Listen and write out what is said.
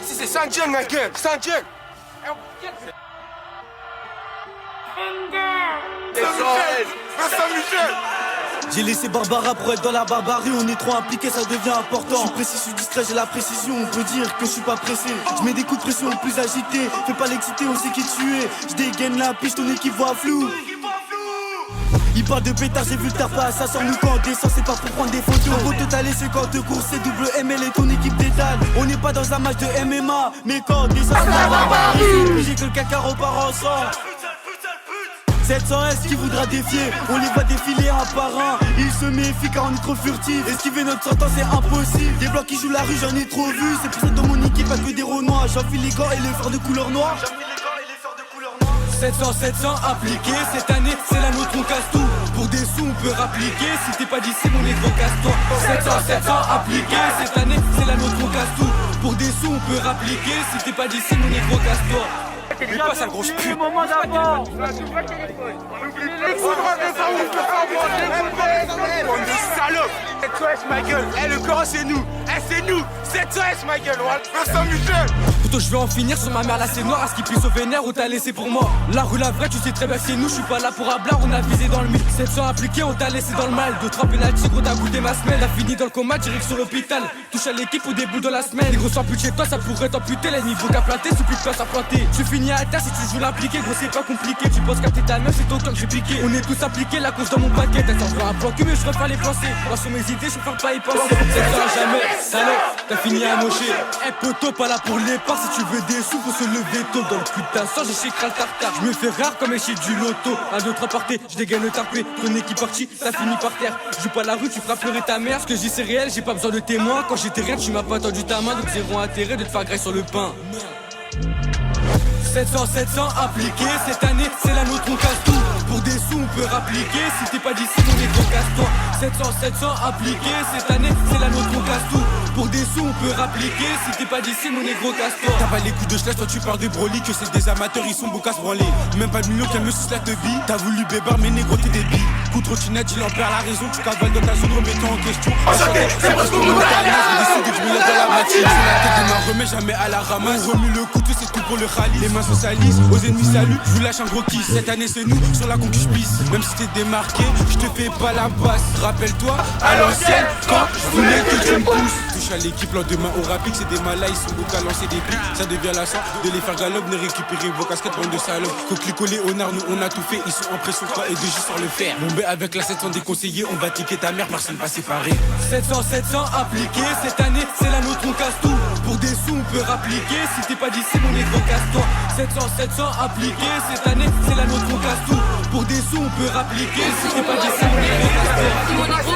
Ici c'est Saint-Jean, ma gueule, Saint-Jean. J'ai laissé Barbara pour être dans la barbarie. On est trop impliqués, ça devient important. Je suis précis, je suis distrait, j'ai la précision. On peut dire que je suis pas pressé. Je mets des coups de pression plus agités. Fais pas l'exciter, on sait qui tu es. Je dégaine la piste, ton équipe voit flou. Il parle de pétard, j'ai vu le tapas, ça sort nous quand on descend, c'est pas pour prendre des photos. Au total, c'est quand te course, c'est double ML et ton équipe détale. On n'est pas dans un match de MMA, mais quand on descend, c'est la barbarie. J'ai que le caca repart ensemble. 700S qui voudra défier, on les voit défiler un par un. Ils se méfient car on est trop furtifs. Esquiver notre sortant c'est impossible. Des blocs qui jouent la rue j'en ai trop vu. C'est pour ça que dans mon équipe pas que des renois. J'enfile les gants et les phares de couleur noire. 700 appliqués, cette année c'est la nôtre, on casse tout. Pour des sous on peut rappliquer, si t'es pas d'ici mon négro casse-toi. 700 appliqués, cette année c'est la nôtre, on casse tout. Pour des sous on peut rappliquer, si t'es pas d'ici mon négro casse-toi. Lui pas sale grosse pute. Salope. 7S ma gueule, le corps c'est nous, c'est nous, 7S ma gueule, Saint-Michel. Plutôt je vais en finir sur ma mère là c'est noir. À ce qui puisse au vénère ou t'as laissé pour moi. La rue la vraie tu sais très bien que c'est nous. Je suis pas là pour hablar, on a visé dans le mythe. 700 appliqués, on t'a laissé dans le mal. 2-3 pénaltys gros t'as goûté ma semaine. T'as fini dans le coma, direct sur l'hôpital. Touche à l'équipe au début de la semaine. Les gros sans plus de chez toi ça pourrait t'amputer. L'ennemi faut qu'à planter, c'est plus de place à planter. Tu finis à terre si tu joues l'impliqué. Gros c'est pas compliqué, tu penses capter ta meuf c'est ton cœur que j'ai piqué. On est tous appliqués, la cause dans mon paquet. T'as sorti un plan cul mais je refais les penser. Moi sur mes idées je préfère pas y penser. 700 jamais, salope, t'as fini à mocher. Eh poteau pas là pour les parts. Si tu veux des sous faut se lever tôt. Dans le putain sang j'ai chez le tartare. Je me fais rare comme chez du loto. Un autre aparté, je dégaine le tarpé. Ton équipe partie, ça finit par terre. Je joue pas la rue, tu feras pleurer ta mère. Ce que je dis c'est réel, j'ai pas besoin de témoins. Quand j'étais rien, tu m'as pas tendu ta main. Donc zéro intérêt de te faire graisse sur le pain. 700 appliqués, cette année c'est la nôtre, on casse tout. Pour des sous on peut rappliquer, si t'es pas d'ici mon négro casse-toi. 700 appliqués, cette année c'est la nôtre, on casse tout. Pour des sous on peut rappliquer, si t'es pas d'ici mon négro casse-toi. T'as pas les coups de chlesse, toi tu parles de Broly. Que c'est des amateurs, ils sont beaux qu'à se branler. Même pas de million qu'elle me suce la teubie. T'as voulu bébar mais négro t'es débile. Coup de trottinette, il en perd la raison. Tu cavales dans ta zone, remets-toi en question. C'est parce qu'on monte à l'âge, j'ai décidé que je me lève dans la matière. Sur la tête de ma remets jamais à la ramasse. On remue le couteau, c'est tout pour le rallye. Les mains se salissent, aux ennemis salut. Je vous lâche un gros kiss. Cette année c'est nous, sur la conquête je pisse. Même si t'es démarqué, je te fais pas la passe. Rappelle-toi, à l'ancienne, quand je voulais que tu me pousses. Touche à l'équipe, lendemain au rapide, c'est des malais, ils sont beaux qu'à lancer des pics. Ça devient la sorte de les faire galop, venez récupérer vos casquettes, bande de salopes. Coquelicot, Léonard, nous on a tout fait, ils sont en pression, toi et deux J sur le fer. Bombé avec la 700 déconseillé, on va tiquer ta mère, personne pas séparé. 700 appliqués, cette année c'est la nôtre, on casse tout. Pour des sous on peut rappliquer, si t'es pas d'ici mon négro casse-toi. 700 appliqués, cette année c'est la nôtre, on casse tout. Pour des sous on peut rappliquer, si t'es pas d'ici mon négro casse-toi.